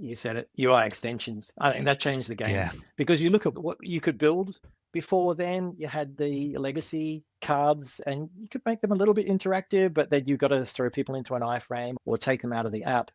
You said it, UI extensions. I think that changed the game. Yeah. Because you look at what you could build before then. You had the legacy cards and you could make them a little bit interactive, but then you've got to throw people into an iframe or take them out of the app.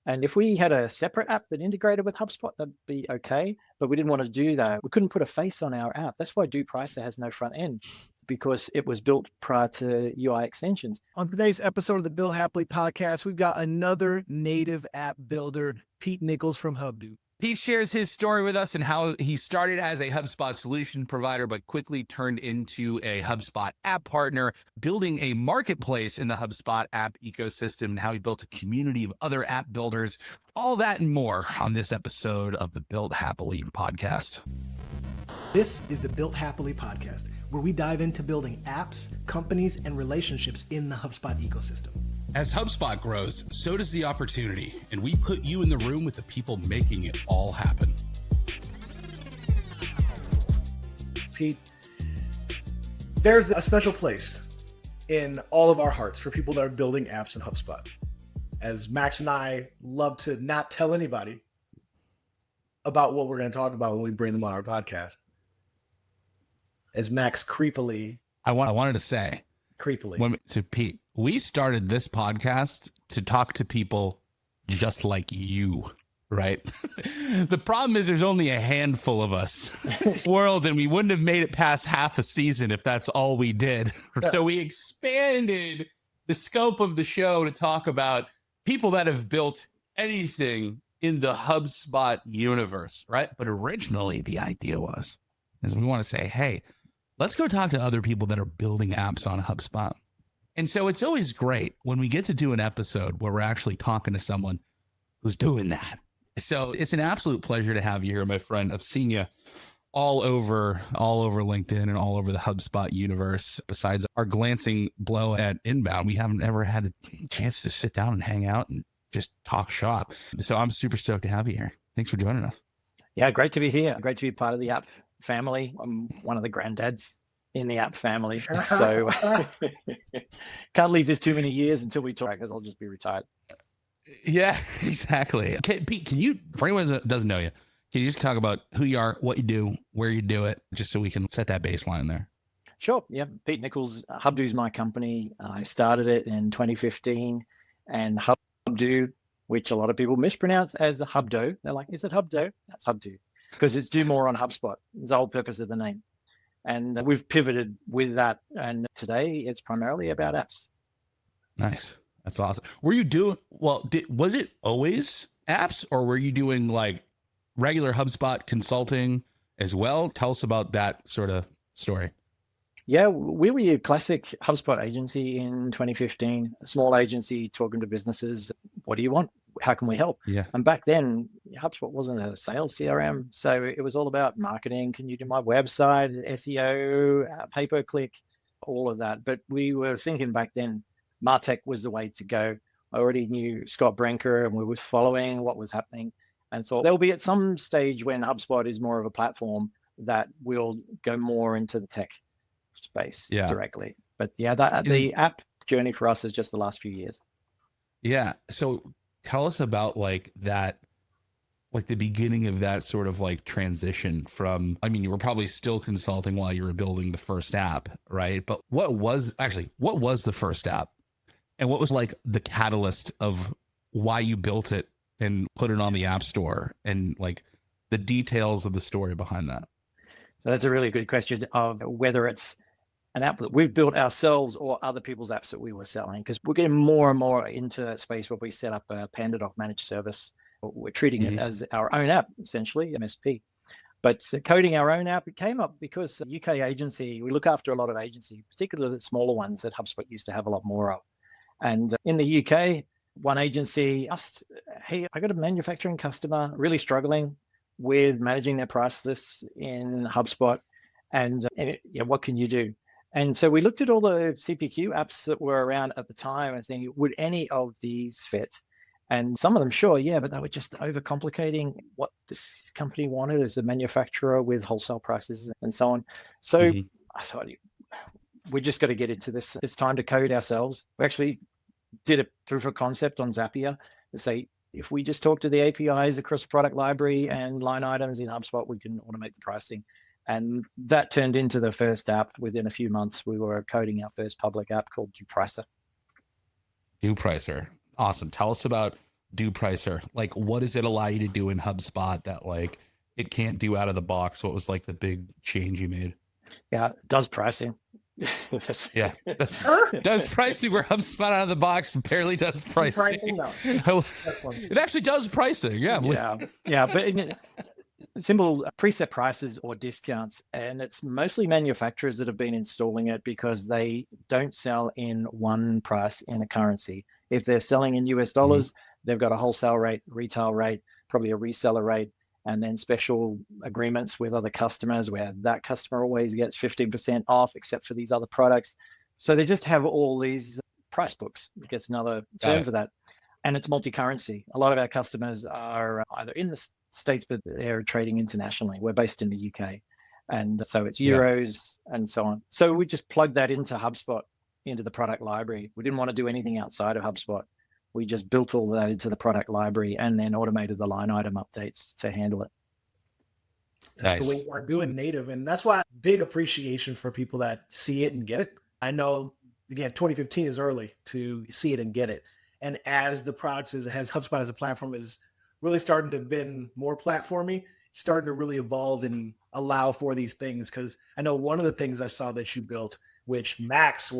And if we had a separate app that integrated with HubSpot, that'd be okay. But we didn't want to do that. We couldn't put a face on our app. That's why DoPricer has no front end, because it was built prior to UI extensions. On today's episode of the Build Happily podcast, we've got another native app builder, Pete Nicholls from HubDo. He shares his story with us and how he started as a HubSpot solution provider, but quickly turned into a HubSpot app partner, building a marketplace in the HubSpot app ecosystem, and how he built a community of other app builders. All that and more on this episode of the Build Happily podcast. This is the Build Happily podcast, where we dive into building apps, companies, and relationships in the HubSpot ecosystem. As HubSpot grows, so does the opportunity, and we put you in the room with the people making it all happen. Pete, there's a special place in all of our hearts for people that are building apps in HubSpot. As Max and I love to not tell anybody about what we're going to talk about when we bring them on our podcast. As Max creepily... I wanted to say... Creepily. Pete, we started this podcast to talk to people just like you, right? The problem is there's only a handful of us in the world, and we wouldn't have made it past half a season if that's all we did. So we expanded the scope of the show to talk about people that have built anything in the HubSpot universe, right? But originally the idea is we want to say, hey, let's go talk to other people that are building apps on HubSpot. And so it's always great when we get to do an episode where we're actually talking to someone who's doing that. So it's an absolute pleasure to have you here, my friend. I've seen you all over LinkedIn and all over the HubSpot universe. Besides our glancing blow at Inbound, we haven't ever had a chance to sit down and hang out and just talk shop. So I'm super stoked to have you here. Thanks for joining us. Yeah, great to be here. Great to be part of the app family. I'm one of the granddads in the app family. So can't leave this too many years until we talk, because I'll just be retired. Yeah, exactly. Okay, Pete, can you, for anyone that doesn't know you, can you just talk about who you are, what you do, where you do it, just so we can set that baseline there? Sure. Yeah. Pete Nicholls, HubDo is my company. I started it in 2015, and HubDo, which a lot of people mispronounce as HubDo. They're like, is it HubDo? That's HubDo, because it's do more on HubSpot. It's the whole purpose of the name. And we've pivoted with that. And today it's primarily about apps. Nice. That's awesome. Were you doing, was it always apps, or were you doing like regular HubSpot consulting as well? Tell us about that sort of story. Yeah, we were your classic HubSpot agency in 2015, a small agency talking to businesses. What do you want? How can we help? Yeah. And back then, HubSpot wasn't a sales CRM. So it was all about marketing. Can you do my website, SEO, pay-per-click, all of that. But we were thinking back then, MarTech was the way to go. I already knew Scott Brenker, and we were following what was happening, and thought there'll be at some stage when HubSpot is more of a platform that will go more into the tech space directly. But yeah, the app journey for us is just the last few years. Yeah. So tell us about like that, like the beginning of that sort of like transition from, I mean, you were probably still consulting while you were building the first app, right? But what was the first app, and what was like the catalyst of why you built it and put it on the App Store, and like the details of the story behind that? So that's a really good question of whether it's an app that we've built ourselves or other people's apps that we were selling, because we're getting more and more into that space where we set up a PandaDoc managed service. We're treating it as our own app, essentially, MSP. But coding our own app, it came up because a UK agency, we look after a lot of agencies, particularly the smaller ones that HubSpot used to have a lot more of. And in the UK, one agency asked, hey, I got a manufacturing customer really struggling with managing their price lists in HubSpot. And what can you do? And so we looked at all the CPQ apps that were around at the time and thinking, would any of these fit? And some of them, sure, yeah, but they were just overcomplicating what this company wanted as a manufacturer with wholesale prices and so on. So I thought, we just got to get into this. It's time to code ourselves. We actually did a proof of concept on Zapier to say, If we just talk to the APIs across product library and line items in HubSpot, we can automate the pricing. And that turned into the first app. Within a few months, we were coding our first public app called DoPricer. DoPricer. Awesome. Tell us about DoPricer. Like, what does it allow you to do in HubSpot that like it can't do out of the box? What was like the big change you made? Yeah, it does pricing. Yeah. Does pricing where HubSpot out of the box barely does pricing. No. It actually does pricing. Yeah. Yeah. But simple preset prices or discounts. And it's mostly manufacturers that have been installing it because they don't sell in one price in a currency. If they're selling in US dollars, they've got a wholesale rate, retail rate, probably a reseller rate, and then special agreements with other customers where that customer always gets 15% off except for these other products. So they just have all these price books. It gets another term for that. And it's multi-currency. A lot of our customers are either in the States, but they're trading internationally. We're based in the UK. And so it's euros and so on. So we just plugged that into HubSpot, into the product library. We didn't want to do anything outside of HubSpot. We just built all that into the product library and then automated the line item updates to handle it. That's the way we're doing native. And that's why big appreciation for people that see it and get it. I know, again, 2015 is early to see it and get it. And as the product has HubSpot as a platform is really starting to been more platformy, it's starting to really evolve and allow for these things. Because I know one of the things I saw that you built, which Max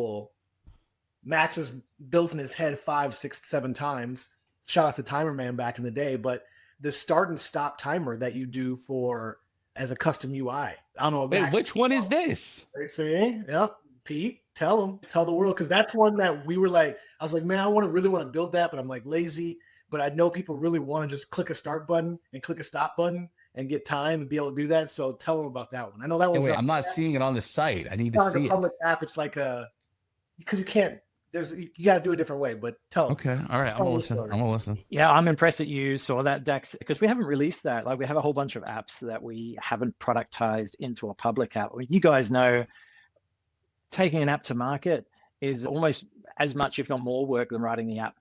has built in his head 5, 6, 7 times. Shout out to Timer Man back in the day, but the start and stop timer that you do for as a custom UI. I don't know. Wait, which one is this? Yeah, Pete, tell the world, because that's one that we were like, I was like, man, I really want to build that, but I'm like lazy. But I know people really want to just click a start button and click a stop button and get time and be able to do that. So tell them about that one. I know that one's. Wait, I'm not seeing it on the site. I need to see it. Public app. It's like because you can't. You got to do it a different way. But tell them. Okay, all right. I'm gonna listen. Yeah, I'm impressed that you saw that, Dax, because we haven't released that. Like we have a whole bunch of apps that we haven't productized into a public app. You guys know, taking an app to market is almost as much, if not more, work than writing the app.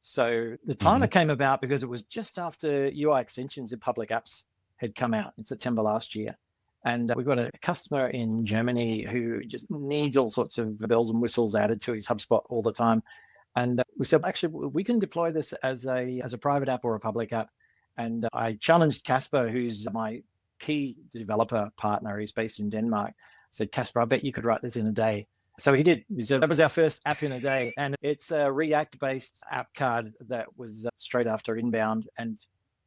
So the timer came about because it was just after UI extensions in public apps had come out in September last year. And we've got a customer in Germany who just needs all sorts of bells and whistles added to his HubSpot all the time. And we said, actually, we can deploy this as a private app or a public app. And I challenged Casper, who's my key developer partner. He's based in Denmark. I said, Casper, I bet you could write this in a day. So he did. He said, that was our first app in a day. And it's a React-based app card that was straight after inbound. And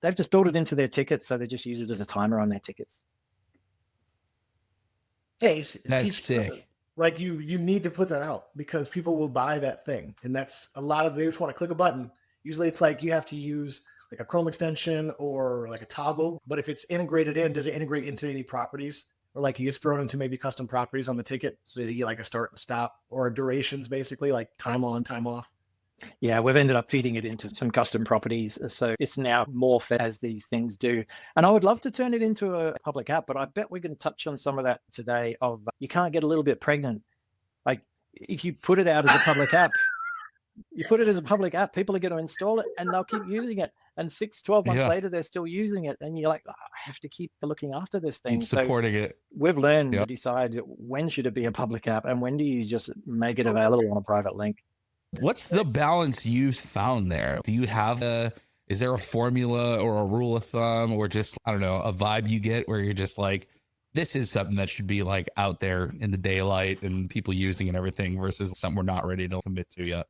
they've just built it into their tickets. So they just use it as a timer on their tickets. Hey, that's sick. Like you need to put that out because people will buy that thing. And that's a lot of, they just want to click a button. Usually it's like you have to use like a Chrome extension or like a toggle. But if it's integrated in, does it integrate into any properties? Or like you just throw it into maybe custom properties on the ticket so you get like a start and stop or durations, basically like time on, time off. Yeah, we've ended up feeding it into some custom properties. So it's now morphed as these things do. And I would love to turn it into a public app, but I bet we're going to touch on some of that today of you can't get a little bit pregnant. Like if you put it out as a public app, people are going to install it and they'll keep using it. And 6, 12 months later, they're still using it. And you're like, I have to keep looking after this thing. Keep supporting it. We've learned to decide when should it be a public app and when do you just make it available on a private link. What's the balance you've found there? Do you have is there a formula or a rule of thumb or just, I don't know, a vibe you get where you're just like, this is something that should be like out there in the daylight and people using and everything versus something we're not ready to commit to yet?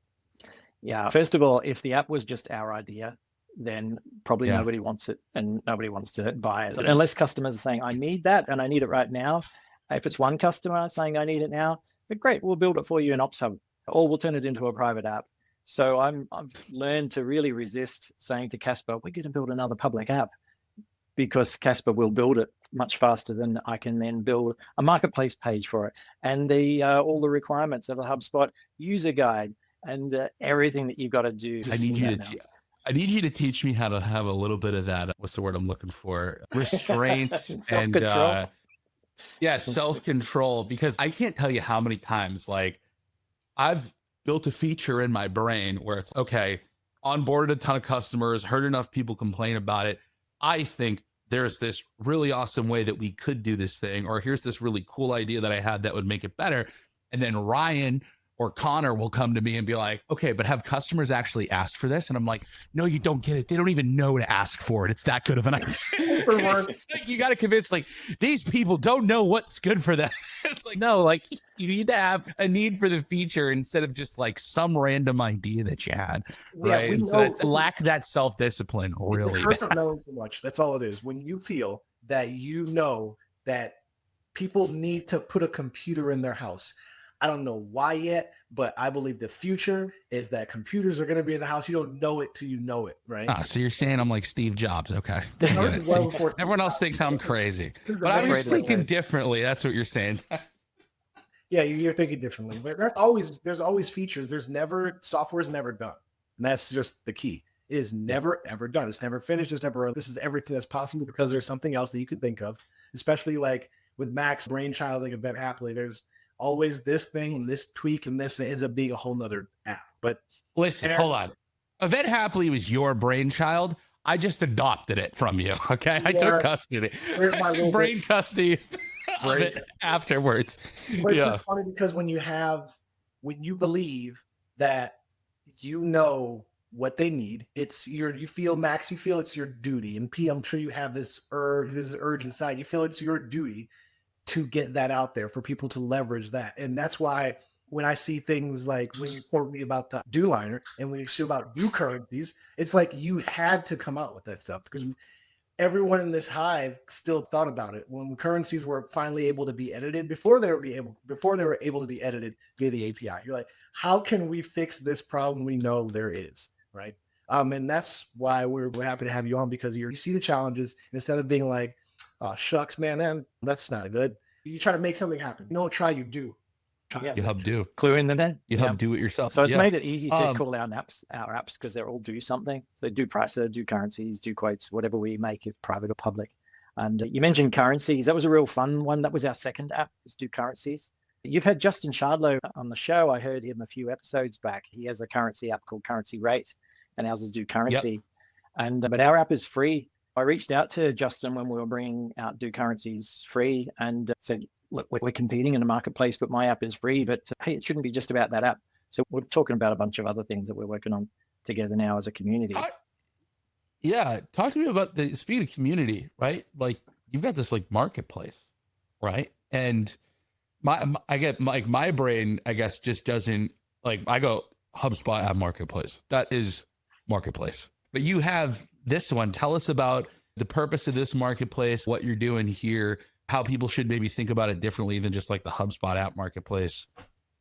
Yeah. First of all, if the app was just our idea, then probably nobody wants it and nobody wants to buy it. Unless customers are saying, I need that and I need it right now. If it's one customer saying I need it now, but great, we'll build it for you in OpsHub or we'll turn it into a private app. So I've learned to really resist saying to Casper, we're going to build another public app because Casper will build it much faster than I can then build a marketplace page for it. And all the requirements of a HubSpot user guide and everything that you've got to do. I need you to teach me how to have a little bit of that. What's the word I'm looking for? Restraint and self-control. Because I can't tell you how many times like I've built a feature in my brain where it's okay, onboarded a ton of customers, heard enough people complain about it. I think there's this really awesome way that we could do this thing, or here's this really cool idea that I had that would make it better. And then Ryan or Connor will come to me and be like, okay, but have customers actually asked for this? And I'm like, no, you don't get it. They don't even know to ask for it. It's that good of an idea. It's like, you got to convince, like, these people don't know what's good for them. It's like, no, like, you need to have a need for the feature instead of just like some random idea that you had. Right. Yeah, and so it's lack that self-discipline really bad. Don't know too much. That's all it is. When you feel that you know that people need to put a computer in their house. I don't know why yet, but I believe the future is that computers are going to be in the house. You don't know it till you know it, right? Ah, so you're saying I'm like Steve Jobs. Okay. See, everyone else thinks I'm crazy, but I was thinking differently. That's what you're saying. Yeah, you're thinking differently. But there's always features. Software is never done. And that's just the key. It is never, ever done. It's never finished. This is everything that's possible because there's something else that you could think of, especially like with Mac's brainchild, like Event Hapily. There's always this thing and this tweak and this, and it ends up being a whole nother app. But listen, hold on. Event Hapily was your brainchild. I just adopted it from you. Okay. I took custody. I took brain custody of it afterwards. But it's funny because when you believe that you know what they need, you feel it's your duty. And P, I'm sure you have this urge inside. You feel it's your duty to get that out there for people to leverage that. And that's why when I see things like when you told me about the DoLiner and when you see about DoCurrencies, it's like you had to come out with that stuff because everyone in this hive still thought about it when currencies were finally able to be edited before they were able to be edited via the API. You're like, how can we fix this problem we know there is, right? And that's why we're happy to have you on, because you see the challenges instead of being like, oh, shucks, man, that's not good. You try to make something happen. You don't try, you do. You HubDo. Clue in the net. You HubDo it yourself. So it's made it easy to call our apps because they're all do something. So DoPricer, DoCurrencies, DoQuotes, whatever we make is private or public. And you mentioned currencies. That was a real fun one. That was our second app, is DoCurrencies. You've had Justin Shardlow on the show. I heard him a few episodes back. He has a currency app called Currency Rate, and ours is DoCurrency. Yep. But our app is free. I reached out to Justin when we were bringing out DoCurrencies free and said, look, we're competing in the marketplace, but my app is free. But hey, it shouldn't be just about that app. So we're talking about a bunch of other things that we're working on together now as a community. Talk to me about the speed of community, right? Like you've got this like marketplace, right? And my brain, I guess, just doesn't like, I go HubSpot app marketplace. That is marketplace. But you have this one. Tell us about the purpose of this marketplace, what you're doing here, how people should maybe think about it differently than just like the HubSpot app marketplace,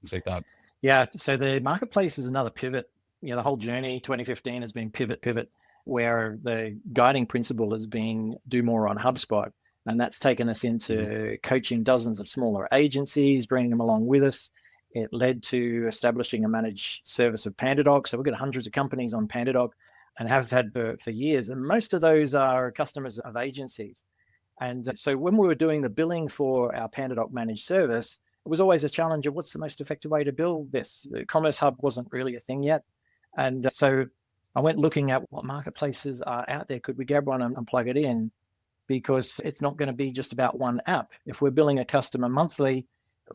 things like that. Yeah. So the marketplace was another pivot. The whole journey 2015 has been pivot, where the guiding principle has been do more on HubSpot. And that's taken us into coaching dozens of smaller agencies, bringing them along with us. It led to establishing a managed service of PandaDoc. So we've got hundreds of companies on PandaDoc and have had for years. And most of those are customers of agencies. And so when we were doing the billing for our PandaDoc managed service, it was always a challenge of what's the most effective way to build this. Commerce Hub wasn't really a thing yet. And so I went looking at what marketplaces are out there. Could we grab one and plug it in? Because it's not going to be just about one app. If we're billing a customer monthly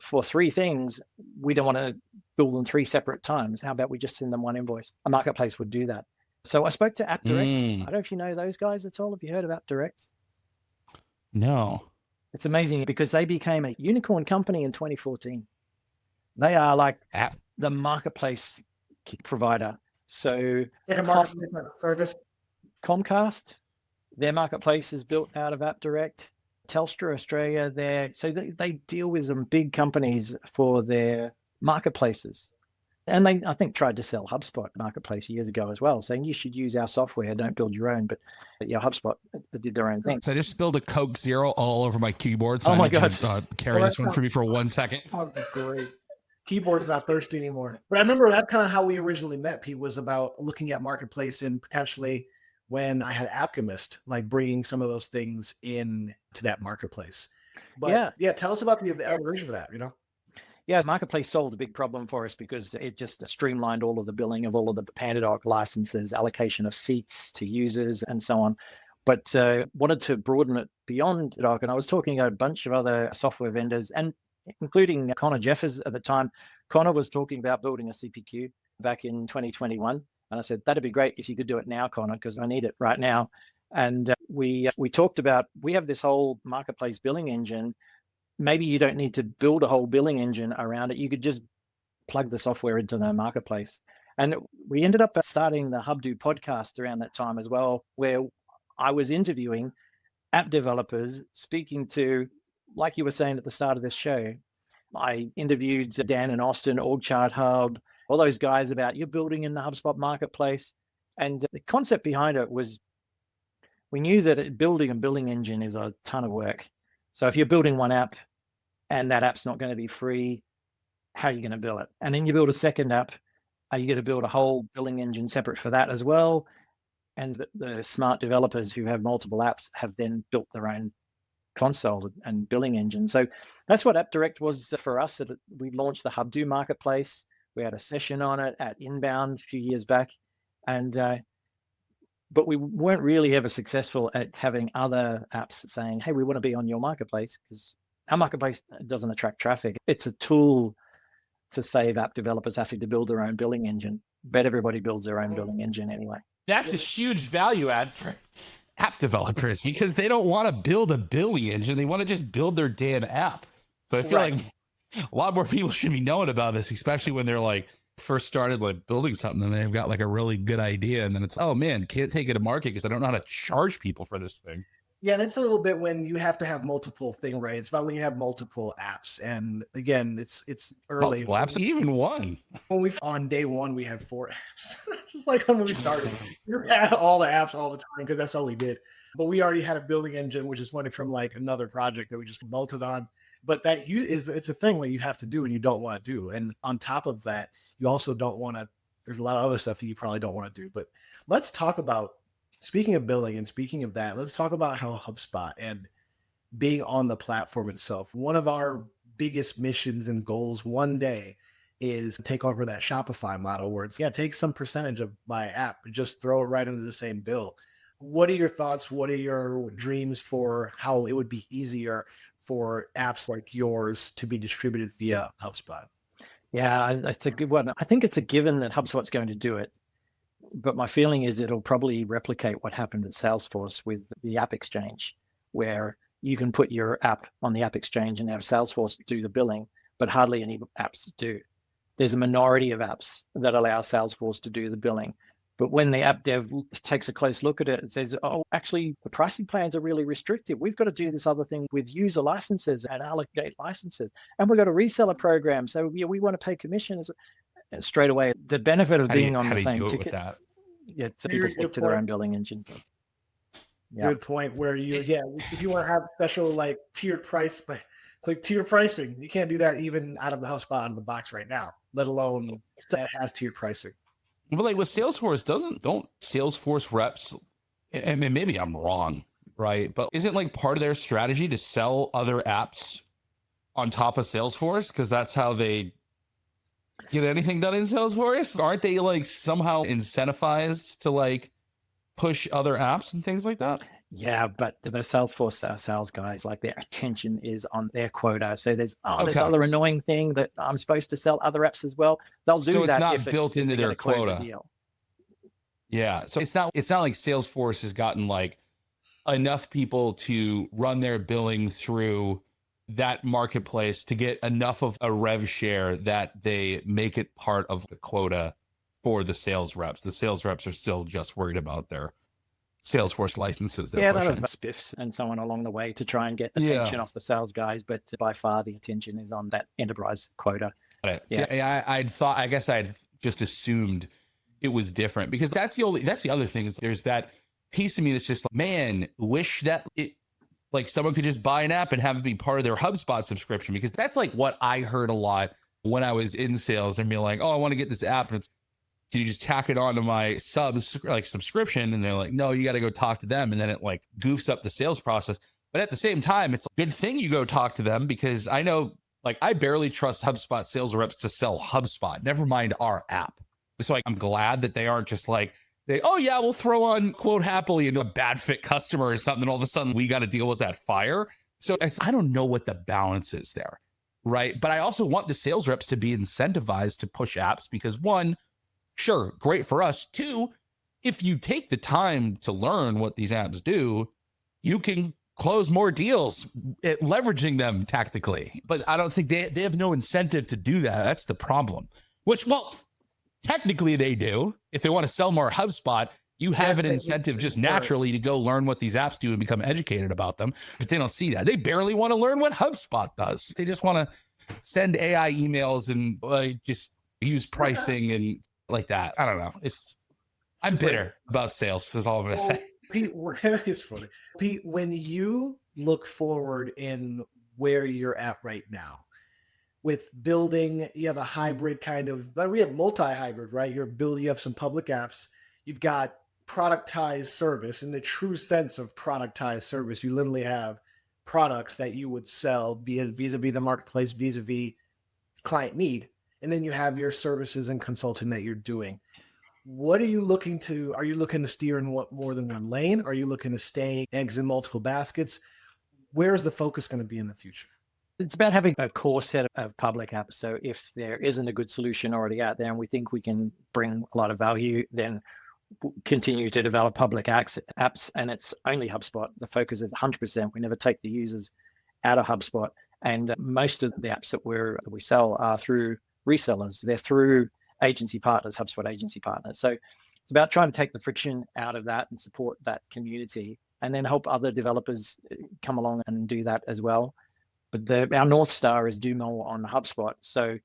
for 3 things, we don't want to bill them 3 separate times. How about we just send them one invoice? A marketplace would do that. So I spoke to AppDirect. I don't know if you know those guys at all. Have you heard of AppDirect? No. It's amazing because they became a unicorn company in 2014. They are like the marketplace provider. So Comcast, their marketplace is built out of AppDirect. Telstra Australia, they deal with some big companies for their marketplaces. And they, I think, tried to sell HubSpot marketplace years ago as well, saying you should use our software, don't build your own. But HubSpot did their own thing. So I just spilled a Coke Zero all over my keyboard. So oh my God! Carry this one for me for 1 second. Oh, great. Keyboard's not thirsty anymore. But I remember that's kind of how we originally met, Pete, was about looking at marketplace and potentially when I had Alchemist, like bringing some of those things in to that marketplace. But yeah, tell us about the evolution of that, Yeah, Marketplace solved a big problem for us because it just streamlined all of the billing of all of the PandaDoc licenses, allocation of seats to users, and so on. But wanted to broaden it beyond Doc. And I was talking to a bunch of other software vendors, and including Connor Jeffers at the time. Connor was talking about building a CPQ back in 2021. And I said, that'd be great if you could do it now, Connor, because I need it right now. And we talked about, we have this whole marketplace billing engine. Maybe you don't need to build a whole billing engine around it. You could just plug the software into the marketplace. And we ended up starting the HubDo podcast around that time as well, where I was interviewing app developers, speaking to, like you were saying at the start of this show, I interviewed Dan and Austin, OrgChart Hub, all those guys about you're building in the HubSpot marketplace. And the concept behind it was, we knew that building a billing engine is a ton of work. So if you're building one app and that app's not going to be free, how are you going to bill it? And then you build a second app. Are you going to build a whole billing engine separate for that as well? And the smart developers who have multiple apps have then built their own console and billing engine. So that's what AppDirect was for us. We launched the HubDo marketplace. We had a session on it at Inbound a few years back. And but we weren't really ever successful at having other apps saying, hey, we want to be on your marketplace, because our marketplace doesn't attract traffic. It's a tool to save app developers having to build their own billing engine. But everybody builds their own billing engine anyway. That's a huge value add for app developers, because they don't want to build a billing engine. They want to just build their damn app. So I feel like a lot more people should be knowing about this, especially when they're like first started like building something and they've got like a really good idea. And then it's, oh man, can't take it to market because I don't know how to charge people for this thing. Yeah, and it's a little bit when you have to have multiple thing, right? It's about when you have multiple apps. And again, it's early. Multiple apps, even one. When on day one, we had 4 apps. Just like when we started. We had all the apps all the time because that's all we did. But we already had a building engine, which is one from like another project that we just bolted on. But it's a thing that you have to do and you don't want to do. And on top of that, you also don't want to, there's a lot of other stuff that you probably don't want to do. But let's talk about, speaking of billing and speaking of that, let's talk about how HubSpot and being on the platform itself. One of our biggest missions and goals one day is to take over that Shopify model where it's, take some percentage of my app, just throw it right into the same bill. What are your thoughts? What are your dreams for how it would be easier for apps like yours to be distributed via HubSpot? Yeah, that's a good one. I think it's a given that HubSpot's going to do it. But my feeling is it'll probably replicate what happened at Salesforce with the App Exchange, where you can put your app on the App Exchange and have Salesforce do the billing, but hardly any apps do. There's a minority of apps that allow Salesforce to do the billing. But when the app dev takes a close look at it and says, oh, actually, the pricing plans are really restrictive. We've got to do this other thing with user licenses and allocate licenses. And we've got a reseller program. So we want to pay commissions. And straight away, the benefit of being on the same ticket. So people stick to their own billing engine. Yeah. Good point. Where if you want to have special like tiered price, like tiered pricing, you can't do that even out of the HubSpot out of the box right now, let alone that has tiered pricing. But like with Salesforce, don't Salesforce reps, and maybe I'm wrong, right? But isn't like part of their strategy to sell other apps on top of Salesforce? Because that's how they get anything done in Salesforce? Aren't they like somehow incentivized to like push other apps and things like that? Yeah, but the Salesforce sales guys, like their attention is on their quota. So there's this other annoying thing that I'm supposed to sell other apps as well. They'll do so that. It's not built into their quota. Yeah, so it's not like Salesforce has gotten like enough people to run their billing through that marketplace to get enough of a rev share that they make it part of the quota for the sales reps. The sales reps are still just worried about their Salesforce licenses. They'll have spiffs and so on along the way to try and get attention off the sales guys, but by far the attention is on that enterprise quota. I guess I'd just assumed it was different, because that's the other thing is there's that piece of me that's just like, man, wish that it like someone could just buy an app and have it be part of their HubSpot subscription, because that's like what I heard a lot when I was in sales and be like, oh, I want to get this app. And it's, can you just tack it onto my subscription? And they're like, no, you got to go talk to them. And then it like goofs up the sales process. But at the same time, it's a good thing you go talk to them, because I know Like, I barely trust HubSpot sales reps to sell HubSpot, never mind our app. So I'm glad that they aren't just like, oh yeah, we'll throw on quote happily into a bad fit customer or something, and all of a sudden we got to deal with that fire. So I don't know what the balance is there, right? But I also want the sales reps to be incentivized to push apps because, one, sure, great for us. Two, if you take the time to learn what these apps do, you can close more deals leveraging them tactically. But I don't think they have no incentive to do that. That's the problem. Which, well, technically they do. If they want to sell more HubSpot, you have an incentive just naturally to go learn what these apps do and become educated about them. But they don't see that. They barely want to learn what HubSpot does. They just want to send AI emails and just use pricing and like that. I don't know. I'm bitter about sales, is all I'm going to say. Pete, it's funny. Pete, when you look forward in where you're at right now, with building, you have a hybrid kind of, but we have multi-hybrid, right? You have some public apps, you've got productized service. In the true sense of productized service, you literally have products that you would sell vis-a-vis the marketplace, vis-a-vis client need. And then you have your services and consulting that you're doing. What are you looking to? Are you looking to steer in more than one lane? Are you looking to stay eggs in multiple baskets? Where's the focus going to be in the future? It's about having a core set of public apps. So if there isn't a good solution already out there and we think we can bring a lot of value, then we'll continue to develop public apps. And it's only HubSpot. The focus is 100%. We never take the users out of HubSpot. And most of the apps that we sell are through resellers. They're through agency partners, HubSpot agency partners. So it's about trying to take the friction out of that and support that community, and then help other developers come along and do that as well. But our North Star is do more on HubSpot. So I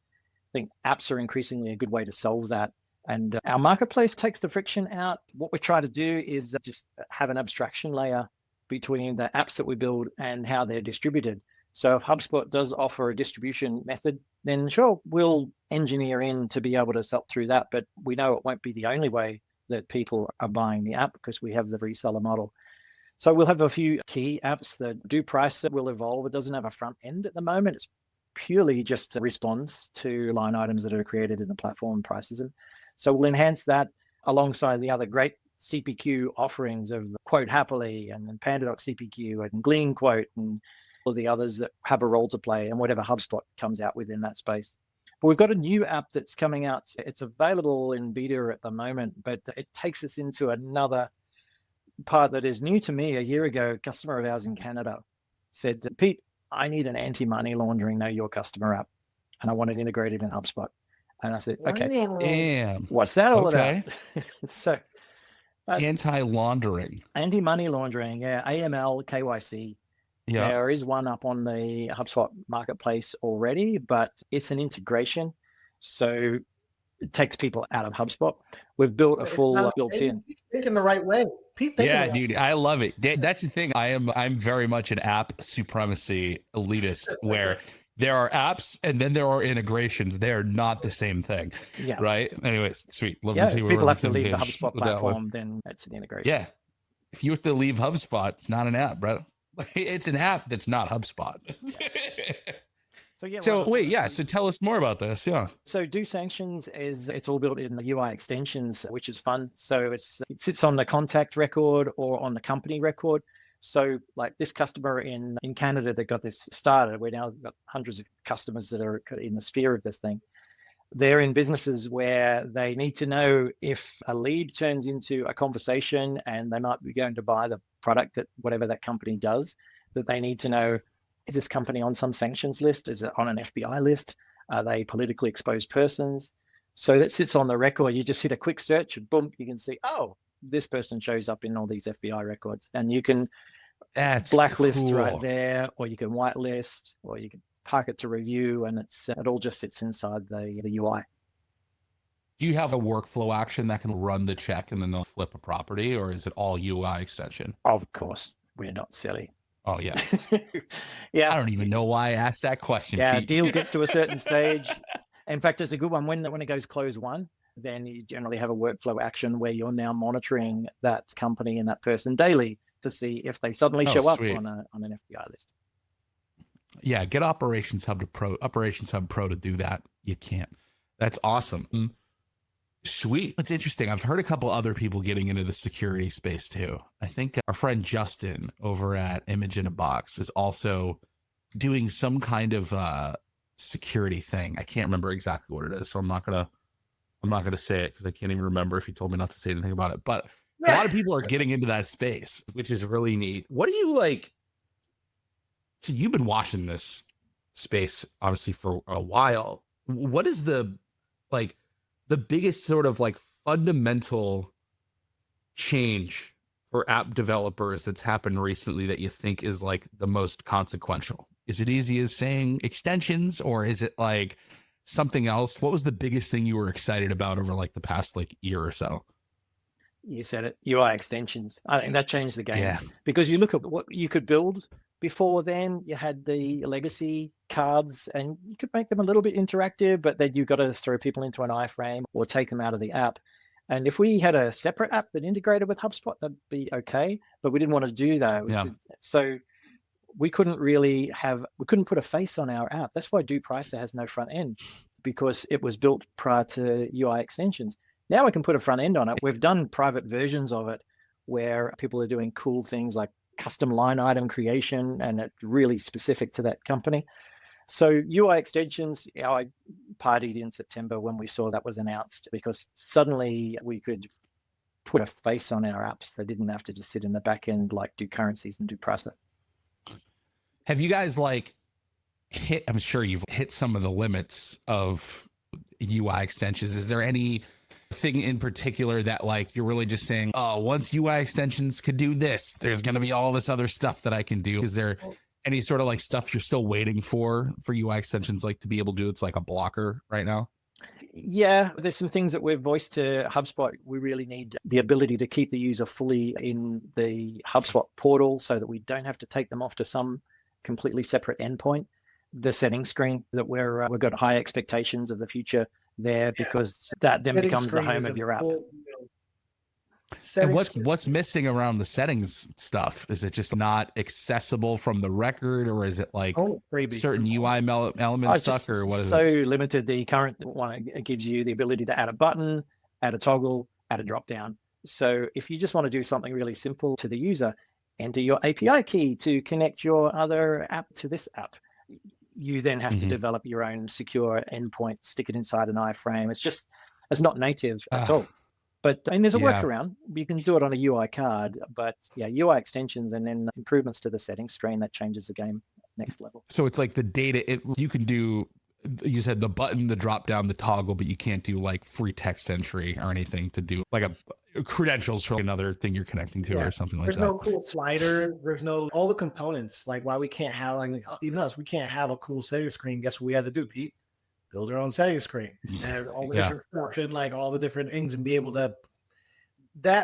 think apps are increasingly a good way to solve that. And our marketplace takes the friction out. What we try to do is just have an abstraction layer between the apps that we build and how they're distributed. So if HubSpot does offer a distribution method, then sure, we'll engineer in to be able to sell through that. But we know it won't be the only way that people are buying the app because we have the reseller model. So we'll have a few key apps. The DoPricer will evolve. It doesn't have a front end at the moment. It's purely just a response to line items that are created in the platform and prices them. So we'll enhance that alongside the other great CPQ offerings of Quote Happily and PandaDoc CPQ and Glean Quote and all the others that have a role to play and whatever HubSpot comes out within that space. But we've got a new app that's coming out. It's available in beta at the moment, but it takes us into another part that is new to me. A year ago, a customer of ours in Canada said, Pete, I need an anti-money laundering Know Your Customer app, and I want it integrated in HubSpot. And I said, okay, damn, what's that all about? So anti-laundering, anti-money laundering, yeah, AML, KYC. Yeah. There is one up on the HubSpot marketplace already, but it's an integration. So it takes people out of HubSpot. We've built a full built-in. Thinking the right way. Yeah, dude, I love it. That's the thing. I'm very much an app supremacy elitist where there are apps and then there are integrations. They're not the same thing. Yeah. Right. Anyways, sweet. Love to see people have to leave the HubSpot platform, then it's an integration. Yeah. If you have to leave HubSpot, it's not an app, bro. It's an app that's not HubSpot. So tell us more about this. Yeah. So Do Sanctions it's all built in the UI extensions, which is fun. So it sits on the contact record or on the company record. So like this customer in Canada that got this started, we're now got hundreds of customers that are in the sphere of this thing. They're in businesses where they need to know if a lead turns into a conversation and they might be going to buy the product that whatever that company does, that they need to know, is this company on some sanctions list? Is it on an FBI list? Are they politically exposed persons? So that sits on the record. You just hit a quick search and boom, you can see, oh, this person shows up in all these FBI records. And you can blacklist right there, or you can whitelist, or you can park it to review, and it all just sits inside the UI. Do you have a workflow action that can run the check and then they'll flip a property, or is it all UI extension? Of course, we're not silly. Oh yeah. Yeah. I don't even know why I asked that question. Yeah, deal gets to a certain stage. In fact, it's a good one. When it goes close one, then you generally have a workflow action where you're now monitoring that company and that person daily to see if they suddenly show up on an FBI list. Yeah, get Operations Hub Pro to do that. You can't. That's awesome. Sweet. It's interesting. I've heard a couple other people getting into the security space too. I think our friend Justin over at Image in a Box is also doing some kind of security thing. I can't remember exactly what it is, so I'm not gonna say it because I can't even remember if he told me not to say anything about it. But a lot of people are getting into that space, which is really neat. What do you like? So you've been watching this space obviously for a while. What is the biggest sort of like fundamental change for app developers that's happened recently that you think is like the most consequential? Is it easy as saying extensions, or is it like something else? What was the biggest thing you were excited about over like the past like year or so? You said it, UI extensions. I think that changed the game. Yeah. Because you look at what you could build before then. You had the legacy cards and you could make them a little bit interactive, but then you got to throw people into an iframe or take them out of the app. And if we had a separate app that integrated with HubSpot, that'd be okay. But we didn't want to do that. So we couldn't put a face on our app. That's why DoPricer has no front end, because it was built prior to UI extensions. Now we can put a front end on it. We've done private versions of it where people are doing cool things like custom line item creation, and it's really specific to that company. So UI extensions, I partied in September when we saw that was announced, because suddenly we could put a face on our apps. They didn't have to just sit in the back end like DoCurrencies and DoPricer. Have you guys like hit, I'm sure you've hit some of the limits of UI extensions. Is there any thing in particular that like you're really just saying, oh, once UI extensions could do this, there's going to be all this other stuff that I can do? Is there any sort of like stuff you're still waiting for UI extensions like to be able to do? It's like a blocker right now. Yeah, there's some things that we've voiced to HubSpot. We really need the ability to keep the user fully in the HubSpot portal so that we don't have to take them off to some completely separate endpoint. The settings screen that we've got high expectations of the future there, because that then becomes the home of your app. And what's missing around the settings stuff? Is it just not accessible from the record, or is it like certain UI elements stuck, or what is it? So limited. The current one, it gives you the ability to add a button, add a toggle, add a drop down. So if you just want to do something really simple to the user, enter your API key to connect your other app to this app. You then have to develop your own secure endpoint, stick it inside an iframe. It's not native at all. But I mean, there's a workaround. You can do it on a UI card, but UI extensions and then improvements to the settings screen, that changes the game next level. So it's like the data, you can do, you said the button, the drop down, the toggle, but you can't do like free text entry or anything to do like a credentials for another thing you're connecting to or something like that. There's no cool slider. There's no, all the components, like why we can't have, like even us, we can't have a cool settings screen. Guess what we had to do, Pete? Build our own settings screen and all the different function, like all the different things, and be able to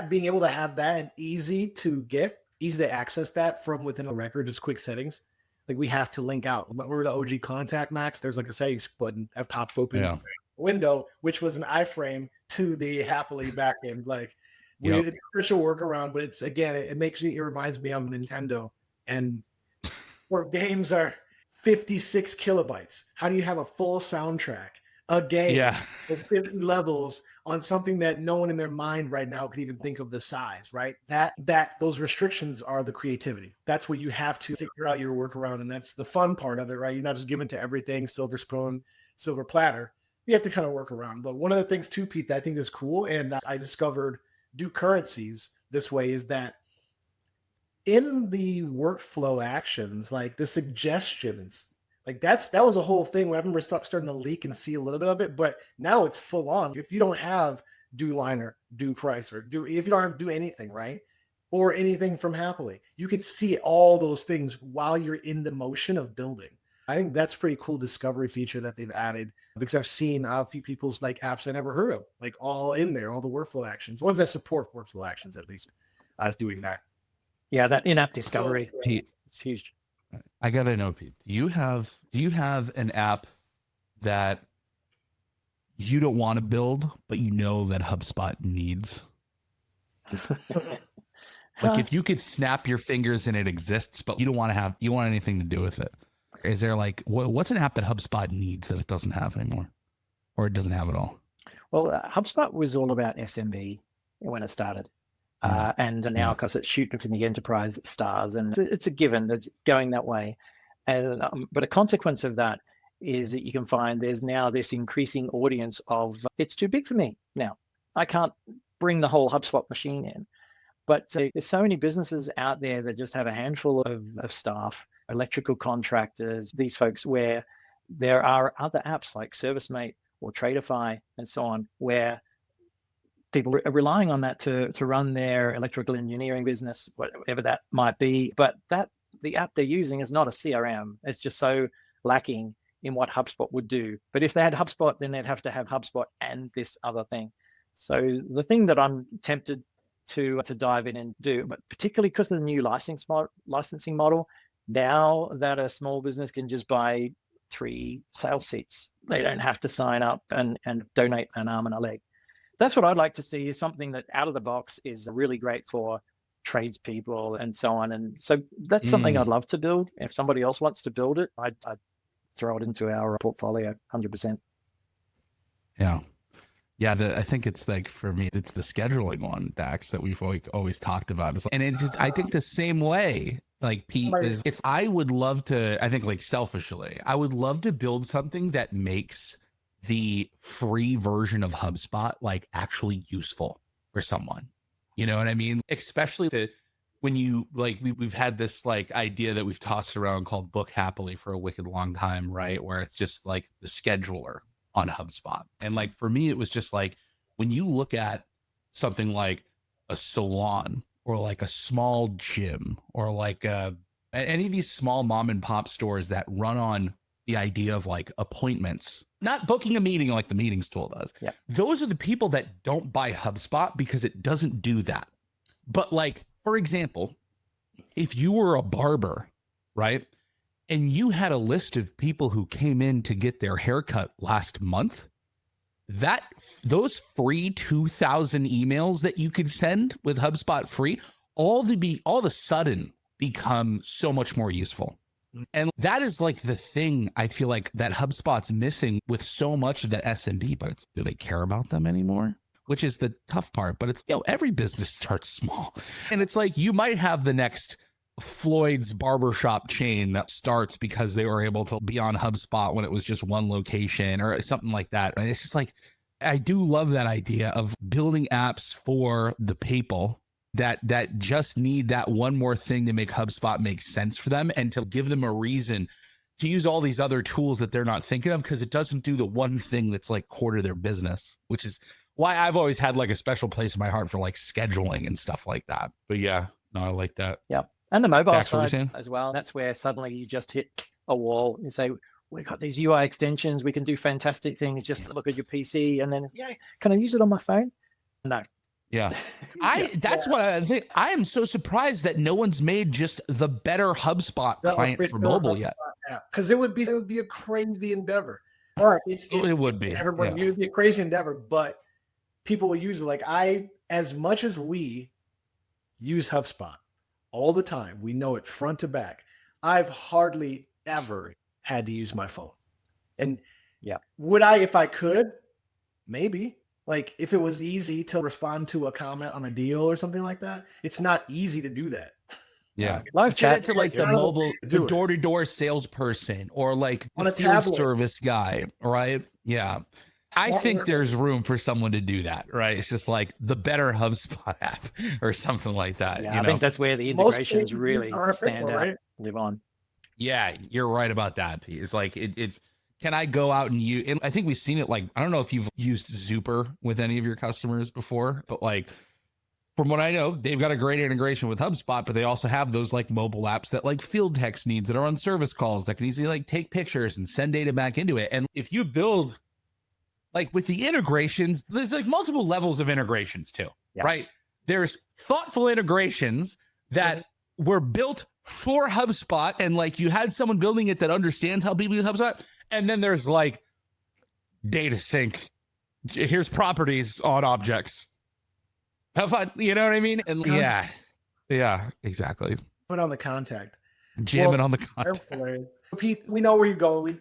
being able to have that and easy to access that from within a record, just quick settings. Like we have to link out. Remember the OG Contact Max? There's like a settings button that pops open window, which was an iframe to the Hapily backend. Like it's a official workaround, but it's again, it reminds me of Nintendo, and where games are 56 kilobytes. How do you have a full soundtrack, a game with 50 levels on something that no one in their mind right now could even think of the size, right? Those restrictions are the creativity. That's what you have to figure out your workaround. And that's the fun part of it, right? You're not just giving to everything, silver spoon, silver platter. You have to kind of work around. But one of the things too, Pete, that I think is cool, and I discovered DoCurrencies this way, is that in the workflow actions, like the suggestions, like that was a whole thing where I remember starting to leak and see a little bit of it, but now it's full on. If you don't have DoLiner, DoPricer, if you don't have do anything, right? Or anything from Hapily, you can see all those things while you're in the motion of building. I think that's a pretty cool discovery feature that they've added, because I've seen a few people's like apps I never heard of, like all in there, all the workflow actions, ones that support workflow actions at least, doing that. Yeah, that in-app discovery, Pete, it's huge. I gotta know, Pete. Do you have an app that you don't want to build, but you know that HubSpot needs? Like if you could snap your fingers and it exists, but you don't want anything to do with it. Is there like, what's an app that HubSpot needs that it doesn't have anymore, or it doesn't have at all? Well, HubSpot was all about SMB when it started. And now, of course, it's shooting from the enterprise stars, and it's a given that's going that way. And but a consequence of that is that you can find there's now this increasing audience of it's too big for me now. I can't bring the whole HubSpot machine in. But there's so many businesses out there that just have a handful of staff, electrical contractors, these folks, where there are other apps like ServiceMate or Tradeify and so on, where people are relying on that to run their electrical engineering business, whatever that might be. But the app they're using is not a CRM. It's just so lacking in what HubSpot would do. But if they had HubSpot, then they'd have to have HubSpot and this other thing. So the thing that I'm tempted to dive in and do, but particularly because of the new licensing model, now that a small business can just buy 3 sales seats, they don't have to sign up and donate an arm and a leg. That's what I'd like to see, is something that out of the box is really great for tradespeople and so on. And so that's something I'd love to build. If somebody else wants to build it, I'd throw it into our portfolio 100%. Yeah. Yeah, I think it's like, for me, it's the scheduling one, Dax, that we've always talked about. And it's just, I think the same way, like Pete, I would love to, I think like selfishly, I would love to build something that makes the free version of HubSpot like actually useful for someone. You know what I mean? Especially when you like, we've had this like idea that we've tossed around called Book Happily for a wicked long time, right? Where it's just like the scheduler on HubSpot. And like, for me, it was just like, when you look at something like a salon or like a small gym or like any of these small mom and pop stores that run on the idea of like appointments, not booking a meeting like the meetings tool does. Yeah. Those are the people that don't buy HubSpot because it doesn't do that. But like, for example, if you were a barber, right? And you had a list of people who came in to get their haircut last month, those free 2,000 emails that you could send with HubSpot free, all of a sudden become so much more useful. And that is like the thing I feel like that HubSpot's missing with so much of that SMB, but do they care about them anymore? Which is the tough part. But it's, every business starts small. And it's like, you might have the next Floyd's barbershop chain that starts because they were able to be on HubSpot when it was just one location or something like that. And it's just like, I do love that idea of building apps for the people that just need that one more thing to make HubSpot make sense for them, and to give them a reason to use all these other tools that they're not thinking of, because it doesn't do the one thing that's like core to their business, which is why I've always had like a special place in my heart for like scheduling and stuff like that. But yeah, no, I like that. Yeah. And the mobile side as well. That's where suddenly you just hit a wall. You say, we've got these UI extensions. We can do fantastic things. Just look at your PC and then, can I use it on my phone? No. Yeah. That's what I think. I am so surprised that no one's made just the better HubSpot client for mobile yet. Because it would be a crazy endeavor. All right. It would be. Everybody, it would be a crazy endeavor, but people will use it. Like as much as we use HubSpot all the time, we know it front to back, I've hardly ever had to use my phone. And would I, if I could? Maybe. Like if it was easy to respond to a comment on a deal or something like that, it's not easy to do that. Yeah. Live chat to like the mobile, the door-to-door salesperson or like the field service guy, right? Yeah. I think there's room for someone to do that, right? It's just like the better HubSpot app or something like that. Yeah, I think that's where the integrations really stand out, right? Live on. Yeah, you're right about that. It's like, it's, can I go out and use, and I think we've seen it, like, I don't know if you've used Zuper with any of your customers before, but like, from what I know, they've got a great integration with HubSpot, but they also have those like mobile apps that like field text needs that are on service calls that can easily like take pictures and send data back into it. And if you build like with the integrations, there's like multiple levels of integrations too, right? There's thoughtful integrations that were built for HubSpot, and like you had someone building it that understands how people use HubSpot. And then there's like data sync. Here's properties on objects. Have fun. You know what I mean? And yeah, exactly. Put on the contact. Jam it on the contact. Pete, we know where you're going.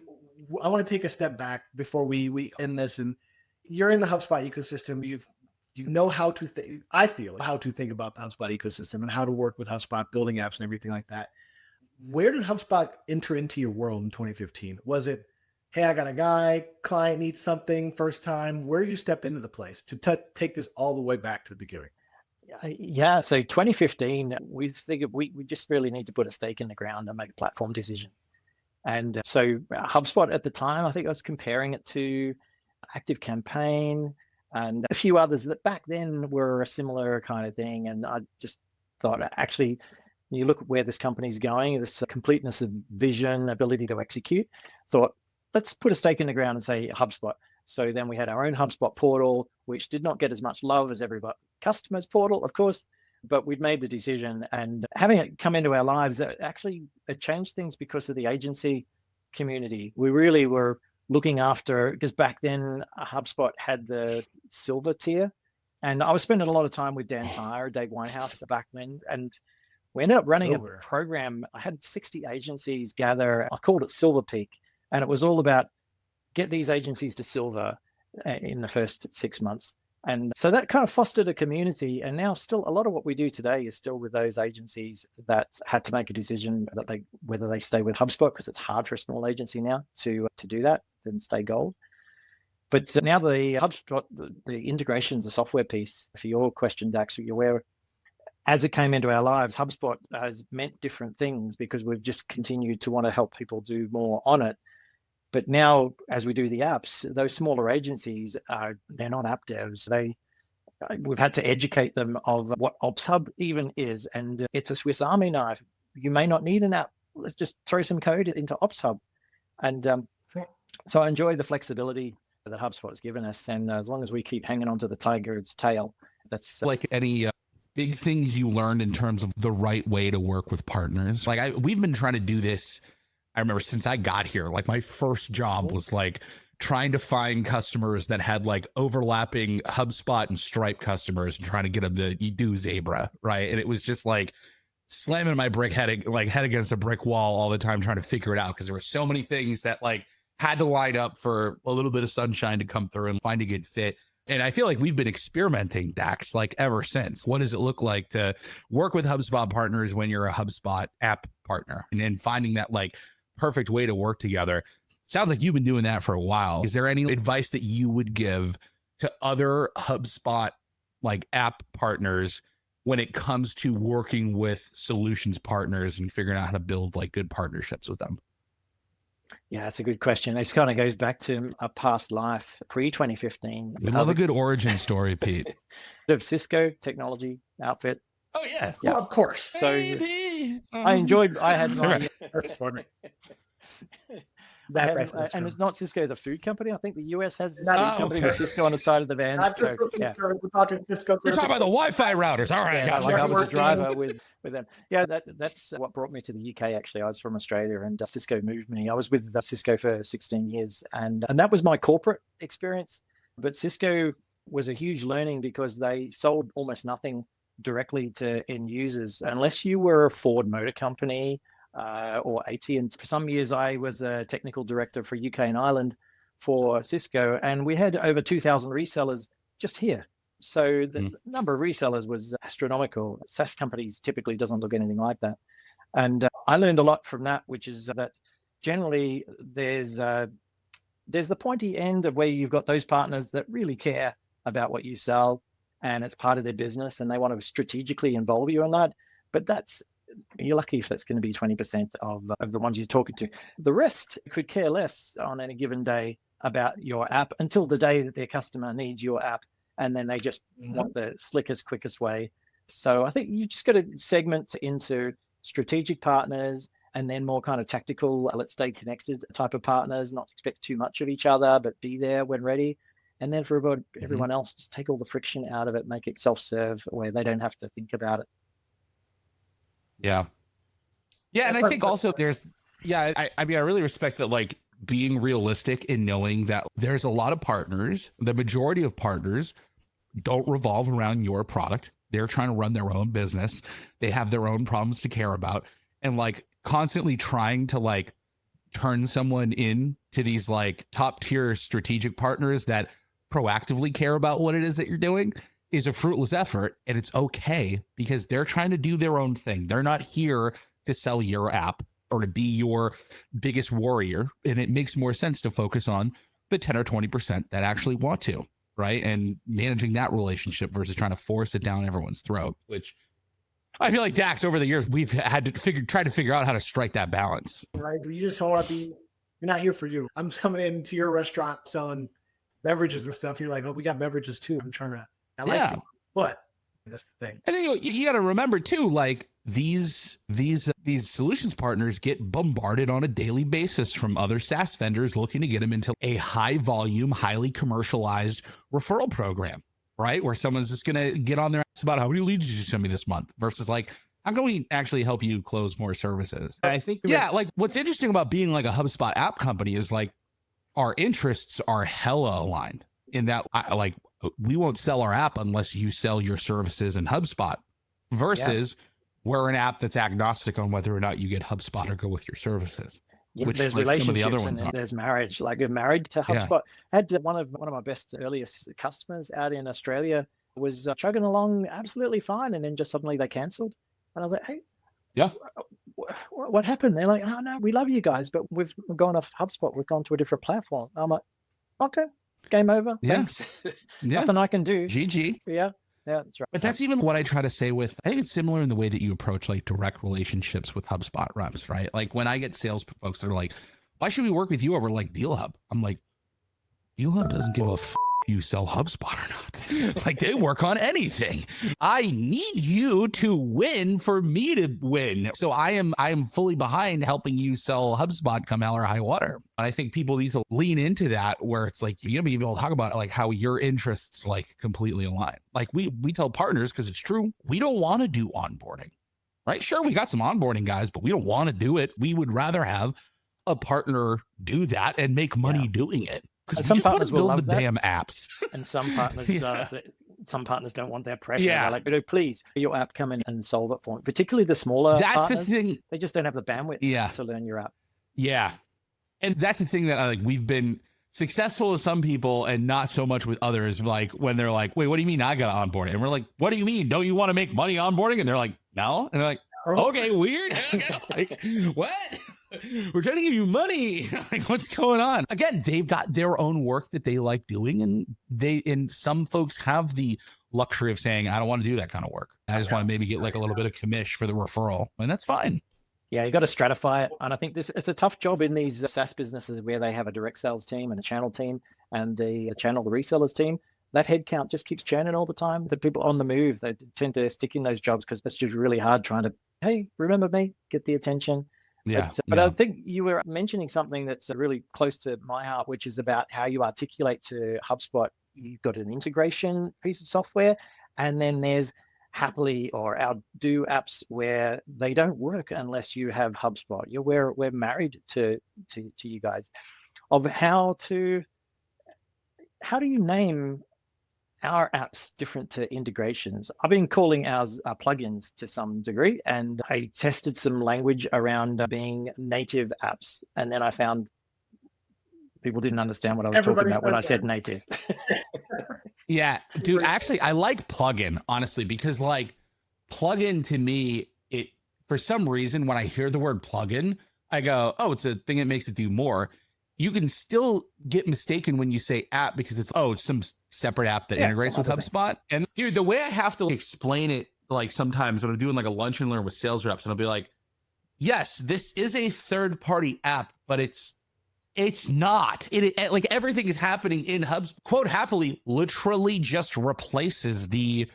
I want to take a step back before we end this. And you're in the HubSpot ecosystem. You know how to think. I feel how to think about the HubSpot ecosystem and how to work with HubSpot, building apps and everything like that. Where did HubSpot enter into your world in 2015? Was it, hey, I got a guy, client needs something, first time? Where did you step into the place to take this all the way back to the beginning? Yeah, so 2015, we figured we just really need to put a stake in the ground and make a platform decision. And so HubSpot at the time, I think I was comparing it to ActiveCampaign and a few others that back then were a similar kind of thing. And I just thought, actually, you look at where this company's going, this completeness of vision, ability to execute, thought, let's put a stake in the ground and say HubSpot. So then we had our own HubSpot portal, which did not get as much love as everybody customers portal, of course, but we'd made the decision, and having it come into our lives, it changed things because of the agency community. We really were looking after, because back then HubSpot had the silver tier, and I was spending a lot of time with Dan Tyre, Dave Winehouse back then, and we ended up running a program. I had 60 agencies gather. I called it Silver Peak, and it was all about get these agencies to silver in the first 6 months. And so that kind of fostered a community. And now still a lot of what we do today is still with those agencies that had to make a decision that whether they stay with HubSpot, because it's hard for a small agency now to do that and stay gold. But now the HubSpot, the integrations, the software piece, for your question, Dax, you're aware, as it came into our lives, HubSpot has meant different things because we've just continued to want to help people do more on it. But now, as we do the apps, those smaller agencies they're not app devs. We've had to educate them of what Ops Hub even is, and it's a Swiss Army knife. You may not need an app. Let's just throw some code into Ops Hub. And so I enjoy the flexibility that HubSpot has given us. And as long as we keep hanging on to the tiger's tail, that's like any big things you learned in terms of the right way to work with partners. Like we've been trying to do this. I remember since I got here, like my first job was like trying to find customers that had like overlapping HubSpot and Stripe customers and trying to get them to do Zebra, right? And it was just like slamming my head against a brick wall all the time trying to figure it out because there were so many things that like had to line up for a little bit of sunshine to come through and find a good fit. And I feel like we've been experimenting, Dax, like ever since. What does it look like to work with HubSpot partners when you're a HubSpot app partner, and then finding that like perfect way to work together? Sounds like you've been doing that for a while. Is there any advice that you would give to other HubSpot like app partners when it comes to working with solutions partners and figuring out how to build like good partnerships with them? Yeah, that's a good question. This kind of goes back to a past life, pre-2015. We love a good origin story, Pete. Of Cisco technology outfit. Oh, yeah. Well, of course. So I had my... and it's not Cisco, the food company. I think the US has this food company with Cisco on the side of the van. We're talking Cisco. You're talking about the Wi-Fi routers. All right. Yeah, I was a driver with them. Yeah, that's what brought me to the UK, actually. I was from Australia and Cisco moved me. I was with Cisco for 16 years and that was my corporate experience. But Cisco was a huge learning because they sold almost nothing directly to end users unless you were a Ford Motor Company or AT&T. For some years, I was a technical director for UK and Ireland for Cisco, and we had over 2,000 resellers just here. So the number of resellers was astronomical. SaaS companies typically doesn't look anything like that. And I learned a lot from that, which is that generally there's the pointy end of where you've got those partners that really care about what you sell, and it's part of their business, and they want to strategically involve you in that. But you're lucky if that's going to be 20% of the ones you're talking to. The rest could care less on any given day about your app until the day that their customer needs your app, and then they just want the slickest, quickest way. So I think you just got to segment into strategic partners and then more kind of tactical, let's stay connected type of partners, not expect too much of each other, but be there when ready. And then for about everyone else, just take all the friction out of it, make it self-serve where they don't have to think about it. Yeah. Yeah. And I think also I really respect that, like being realistic in knowing that there's a lot of partners, the majority of partners don't revolve around your product. They're trying to run their own business. They have their own problems to care about, and like constantly trying to like turn someone in to these like top tier strategic partners that proactively care about what it is that you're doing is a fruitless effort. And it's okay because they're trying to do their own thing. They're not here to sell your app or to be your biggest warrior. And it makes more sense to focus on the 10 or 20% that actually want to, right? And managing that relationship versus trying to force it down everyone's throat, which I feel like Dax over the years, we've had to try to figure out how to strike that balance. Right. You just want to be, you're not here for you. I'm coming into your restaurant selling beverages and stuff. You're like, oh, we got beverages too. I like it, but that's the thing. And then you got to remember too, like these solutions partners get bombarded on a daily basis from other SaaS vendors looking to get them into a high volume, highly commercialized referral program, right? Where someone's just going to get on their ass about how many leads did you send me this month versus like, how can we actually help you close more services? And I think, yeah, like what's interesting about being like a HubSpot app company is like our interests are hella aligned in that we won't sell our app unless you sell your services in HubSpot versus we're an app that's agnostic on whether or not you get HubSpot or go with your services. Yeah, which there's like relationships some of the other ones and are. there's marriage. Like you're married to HubSpot. I had one of my best earliest customers out in Australia was chugging along absolutely fine, and then just suddenly they cancelled. And I was like, hey, what happened? They're like, oh no, we love you guys, but we've gone off HubSpot. We've gone to a different platform. I'm like, okay, game over. Thanks. Nothing I can do. GG. Yeah, that's right. But that's even what I try to say with, I think it's similar in the way that you approach like direct relationships with HubSpot reps, right? Like when I get sales folks that are like, why should we work with you over like DealHub? I'm like, DealHub doesn't give a if you sell HubSpot or not. Like they work on anything. I need you to win for me to win. So I am fully behind helping you sell HubSpot come hell or high water. And I think people need to lean into that where it's like, you know, be able to talk about like how your interests like completely align. Like we tell partners, because it's true, we don't want to do onboarding, right? Sure, we got some onboarding guys, but we don't want to do it. We would rather have a partner do that and make money doing it. Because some partners will build the damn apps, and some partners don't want that pressure. They're like, please, your app come in and solve it for me. Particularly the smaller partners, the thing. They just don't have the bandwidth to learn your app. Yeah, and that's the thing that like we've been successful with some people and not so much with others. Like when they're like, wait, what do you mean I got to onboard it? And we're like, what do you mean? Don't you want to make money onboarding? And they're like, no. And they're like, okay, weird. Like, what? We're trying to give you money. Like, what's going on? Again, they've got their own work that they like doing, and some folks have the luxury of saying, I don't want to do that kind of work. I just want to maybe get like a little bit of commish for the referral, and that's fine. Yeah, you got to stratify it. And I think it's a tough job in these SaaS businesses where they have a direct sales team and a channel team and the resellers team. That headcount just keeps churning all the time. The people on the move, they tend to stick in those jobs because it's just really hard trying to, hey, remember me, get the attention. But I think you were mentioning something that's really close to my heart, which is about how you articulate to HubSpot. You've got an integration piece of software, and then there's Hapily or our Do apps where they don't work unless you have HubSpot. We're married to you guys. Of how do you name our apps different to integrations? I've been calling ours plugins to some degree, and I tested some language around being native apps, and then I found people didn't understand what I was talking about when I said native. Yeah, dude, actually, I like plugin, honestly, because like plugin to me, it for some reason, when I hear the word plugin, I go, oh, it's a thing that makes it do more. You can still get mistaken when you say app because it's some separate app that integrates with HubSpot. And dude, the way I have to explain it, like sometimes when I'm doing like a lunch and learn with sales reps, and I'll be like, yes, this is a third party app, but it's not. It like everything is happening in HubSpot. Quote Hapily literally just replaces the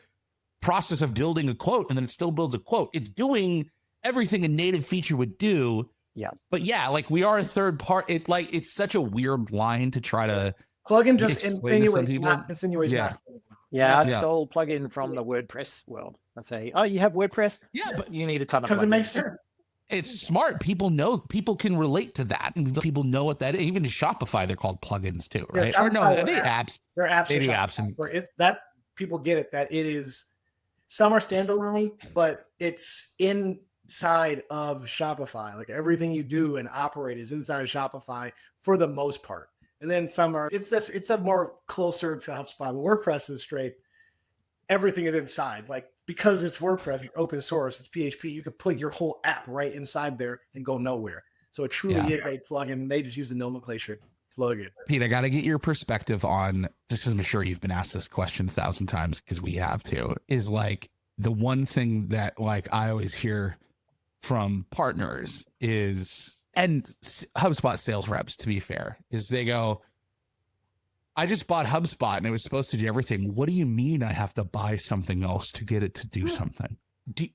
process of building a quote, and then it still builds a quote. It's doing everything a native feature would do. Yeah. But yeah, like we are a third part. It's such a weird line to try to plugin just insinuates. Yeah, I stole plugin from the WordPress world. I say, oh, you have WordPress? Yeah, but you need a ton of plugins. Because it makes sense. It's smart. People can relate to that, and people know what that is. Even in Shopify, they're called plugins too, right? Yeah, or no, are they apps? They're apps. They do apps, and where it's that people get it. That it is. Some are standalone, but it's in inside of Shopify. Like everything you do and operate is inside of Shopify for the most part. And then some are, it's a more closer to HubSpot. But WordPress is straight. Everything is inside. Like because it's WordPress, it's open source, it's PHP, you could put your whole app right inside there and go nowhere. So it truly is a plugin. They just use the nomenclature. Plug it. Pete, I got to get your perspective on, just because I'm sure you've been asked this question 1,000 times, because we have to, is like the one thing that like I always hear from partners is, and HubSpot sales reps, to be fair, is they go, I just bought HubSpot and it was supposed to do everything. What do you mean I have to buy something else to get it to do something?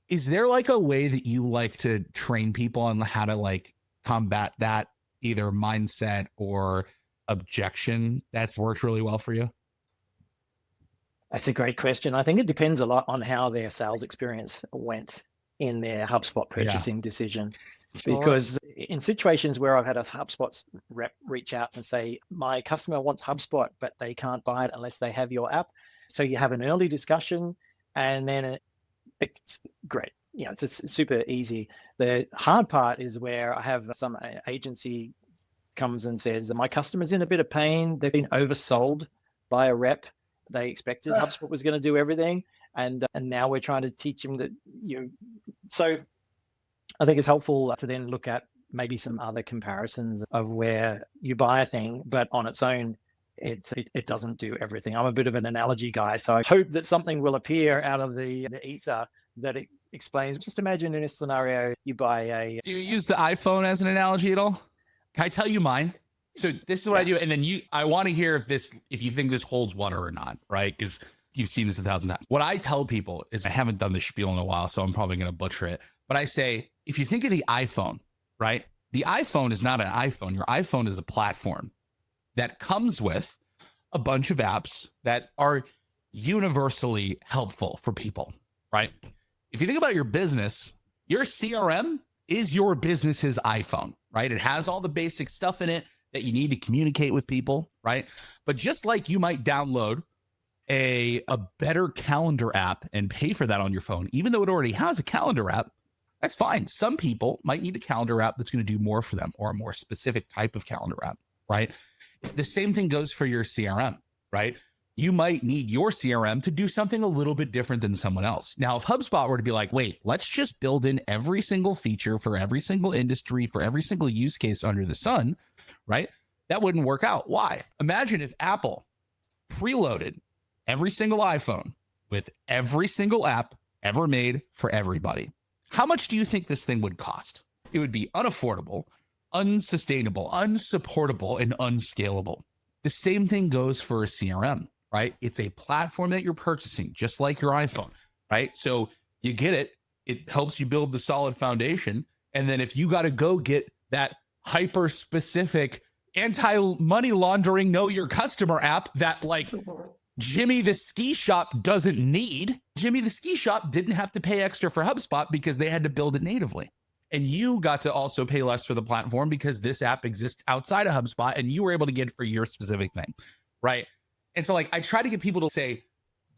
Is there like a way that you like to train people on how to like combat that either mindset or objection that's worked really well for you? That's a great question. I think it depends a lot on how their sales experience went in their HubSpot purchasing decision. Because in situations where I've had a HubSpot rep reach out and say, my customer wants HubSpot, but they can't buy it unless they have your app. So you have an early discussion and then it's great. You know, it's super easy. The hard part is where I have some agency comes and says, my customer's in a bit of pain. They've been oversold by a rep. They expected HubSpot was going to do everything. And now we're trying to teach them that, so I think it's helpful to then look at maybe some other comparisons of where you buy a thing, but on its own, it doesn't do everything. I'm a bit of an analogy guy, so I hope that something will appear out of the ether that it explains. Just imagine in a scenario, you buy a... Do you use the iPhone as an analogy at all? Can I tell you mine? So this is what I do. And then I want to hear if you think this holds water or not, right? Because you've seen this 1,000 times. What I tell people is, I haven't done this spiel in a while, so I'm probably going to butcher it. But I say, if you think of the iPhone, right? The iPhone is not an iPhone. Your iPhone is a platform that comes with a bunch of apps that are universally helpful for people, right? If you think about your business, your CRM is your business's iPhone, right? It has all the basic stuff in it that you need to communicate with people, right? But just like you might download a better calendar app and pay for that on your phone, even though it already has a calendar app, that's fine. Some people might need a calendar app that's going to do more for them, or a more specific type of calendar app, right? The same thing goes for your CRM, right? You might need your CRM to do something a little bit different than someone else. Now, if HubSpot were to be like, wait, let's just build in every single feature for every single industry, for every single use case under the sun, right? That wouldn't work out. Why? Imagine if Apple preloaded every single iPhone with every single app ever made for everybody. How much do you think this thing would cost? It would be unaffordable, unsustainable, unsupportable, and unscalable. The same thing goes for a CRM, right? It's a platform that you're purchasing, just like your iPhone, right? So you get it. It helps you build the solid foundation. And then if you got to go get that hyper-specific anti-money laundering know your customer app that like Jimmy the Ski Shop doesn't need. Jimmy the Ski Shop didn't have to pay extra for HubSpot because they had to build it natively. And you got to also pay less for the platform because this app exists outside of HubSpot and you were able to get it for your specific thing, right? And so like I try to get people to say,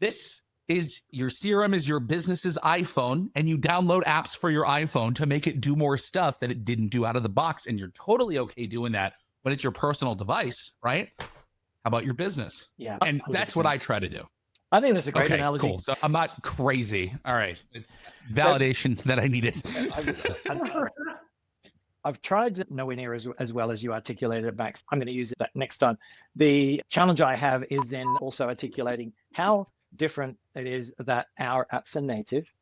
this is your CRM is your business's iPhone, and you download apps for your iPhone to make it do more stuff that it didn't do out of the box. And you're totally okay doing that when it's your personal device, right? How about your business? Yeah. And 100%. That's what I try to do. I think that's a great analogy. Cool. So I'm not crazy. All right. It's validation that I needed. I've tried nowhere near as well as you articulated it, Max. I'm going to use it next time. The challenge I have is then also articulating how different it is that our apps are native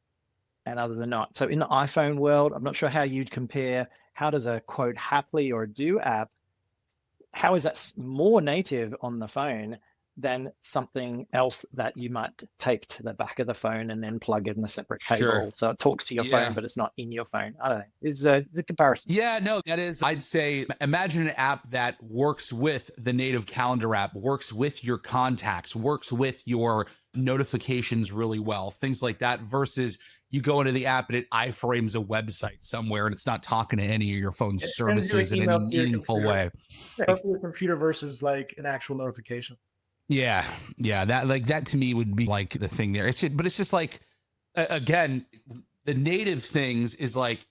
and others are not. So in the iPhone world, I'm not sure how you'd compare, how does a quote Haply or Do app, how is that more native on the phone than something else that you might tape to the back of the phone and then plug in a separate cable? Sure. So it talks to your phone, but it's not in your phone. I don't know. It's a comparison. Yeah, no, that is, I'd say, imagine an app that works with the native calendar app, works with your contacts, works with your notifications really well, things like that, versus you go into the app and it iframes a website somewhere and it's not talking to any of your phone services in a meaningful way. Yeah, your computer versus like an actual notification. Yeah. That to me would be like the thing there. But it's just like, again, the native things is like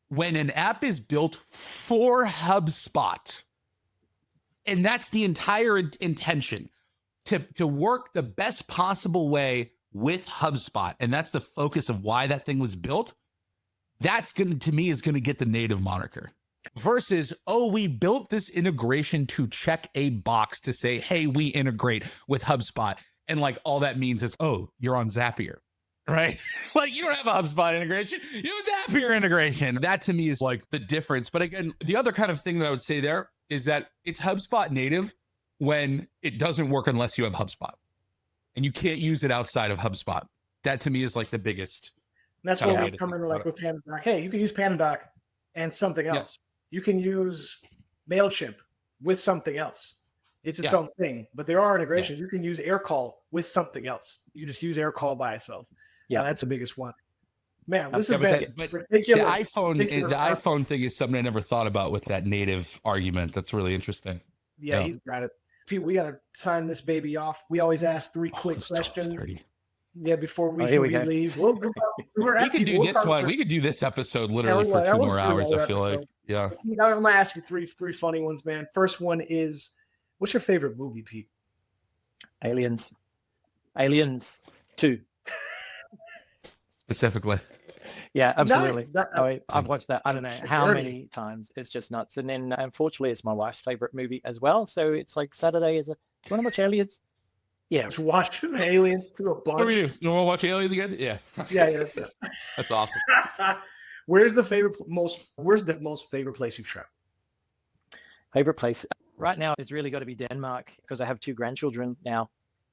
when an app is built for HubSpot, and that's the entire intention to work the best possible way with HubSpot. And that's the focus of why that thing was built. That's going to me is going to get the native moniker versus, oh, we built this integration to check a box to say, hey, we integrate with HubSpot. And like, all that means is, oh, you're on Zapier, right? Like you don't have a HubSpot integration. You have a Zapier integration. That to me is like the difference. But again, the other kind of thing that I would say there is that it's HubSpot native when it doesn't work unless you have HubSpot and you can't use it outside of HubSpot. That to me is like the biggest. And that's where we come in like with PandaDoc. Hey, you can use PandaDoc and something else. Yeah. You can use MailChimp with something else. It's its own thing, but there are integrations. You can use AirCall with something else. You just use AirCall by itself. Yeah, that's the biggest one. Man, this has been ridiculous. The iPhone thing is something I never thought about with that native argument. That's really interesting. Yeah, he's got it. Pete, we got to sign this baby off. We always ask 3 quick questions. Yeah, before we leave. We could do this one. We could do this episode literally for 2 more hours, I feel like. Yeah. I'm going to ask you three funny ones, man. First one is, what's your favorite movie, Pete? Aliens 2. Specifically. Yeah, absolutely. I've watched that. I don't know how many times. It's just nuts. And then unfortunately, it's my wife's favorite movie as well. So it's like Saturday is do you want to watch Aliens? Yeah, just watch Aliens through a bunch. What do we do? You want to watch Aliens again? Yeah. Yeah. That's awesome. Where's the most favorite place you've traveled? Favorite place right now is really got to be Denmark because I have 2 grandchildren now.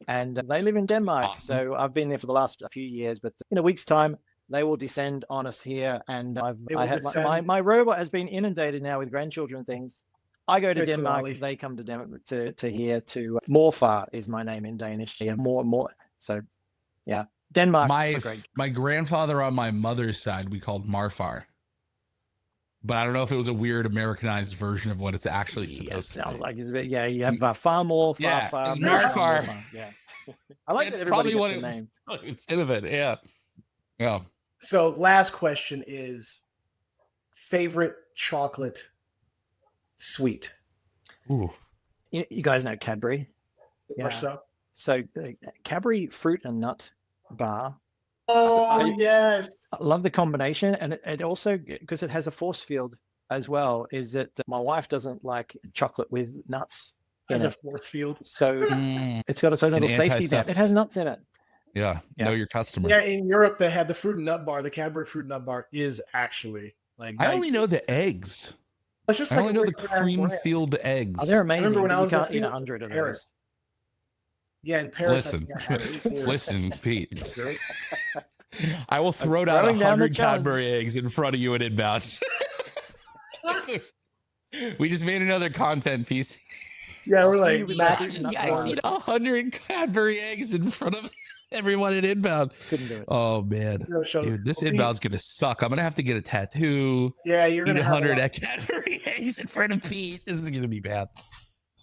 And they live in Denmark. Awesome. So I've been there for the last few years, but in a week's time, they will descend on us here. And my robot has been inundated now with grandchildren and things. I go to Denmark, they come to Denmark to here to Morfar is my name in Danish. Yeah, more. So yeah, Denmark. My grandfather on my mother's side, we called Marfar. But I don't know if it was a weird Americanized version of what it's actually supposed to be. Sounds like it's a bit, you have far more, far. It's Marfar. Yeah. I like that everybody gets a name. Instead of it, yeah. So last question is favorite chocolate sweet. Ooh. You guys know Cadbury? Yeah. So Cadbury fruit and nut bar. Oh, yes. I love the combination. And it also, because it has a force field as well, is that my wife doesn't like chocolate with nuts. It has a force field. So it's got its own little safety net. It has nuts in it. Yeah. Know your customer. Yeah, in Europe, they had the fruit and nut bar. The Cadbury fruit and nut bar is actually like. I only know the eggs. It's just I only know the cream filled eggs. Oh, they're amazing. I remember when I was can't eat 100 of those. Yeah, in Paris. Listen, Pete. I will throw down 100 Cadbury eggs in front of you at inbound. We just made another content piece. Yeah, we're like, I need 100 Cadbury eggs in front of everyone at inbound. Couldn't do it. Oh man, dude, this inbound's gonna suck. I'm gonna have to get a tattoo. Yeah, you're gonna eat 100 Cadbury eggs in front of Pete. This is gonna be bad.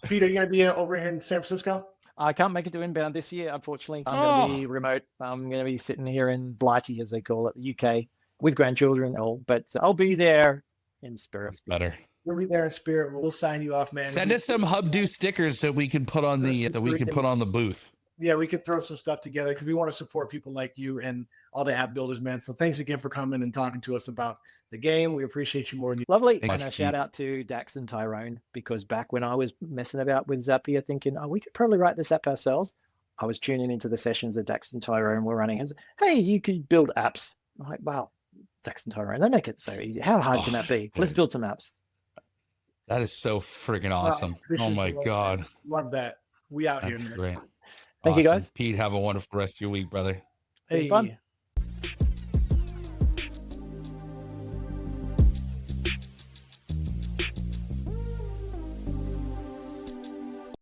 Pete, are you gonna be over here in San Francisco? I can't make it to inbound this year, unfortunately. I'm going to be remote. I'm going to be sitting here in Blighty, as they call it, the UK, with grandchildren and all. But I'll be there in spirit. That's better. We'll be there in spirit. We'll sign you off, man. Send us some HubDo stickers that we can put on the put on the booth. Yeah, we could throw some stuff together because we want to support people like you and all the app builders, man. So thanks again for coming and talking to us about the game. We appreciate you more. Lovely. And a shout out to Dax and Tyrone, because back when I was messing about with Zapier thinking, we could probably write this app ourselves, I was tuning into the sessions that Dax and Tyrone were running. Hey, you could build apps. I'm like, wow, Dax and Tyrone, they make it so easy. How hard can that be? Let's build some apps. That is so freaking awesome. Oh my God. Love that. We out That's here. Great. Thank you, guys. Pete, have a wonderful rest of your week, brother. Hey, fun.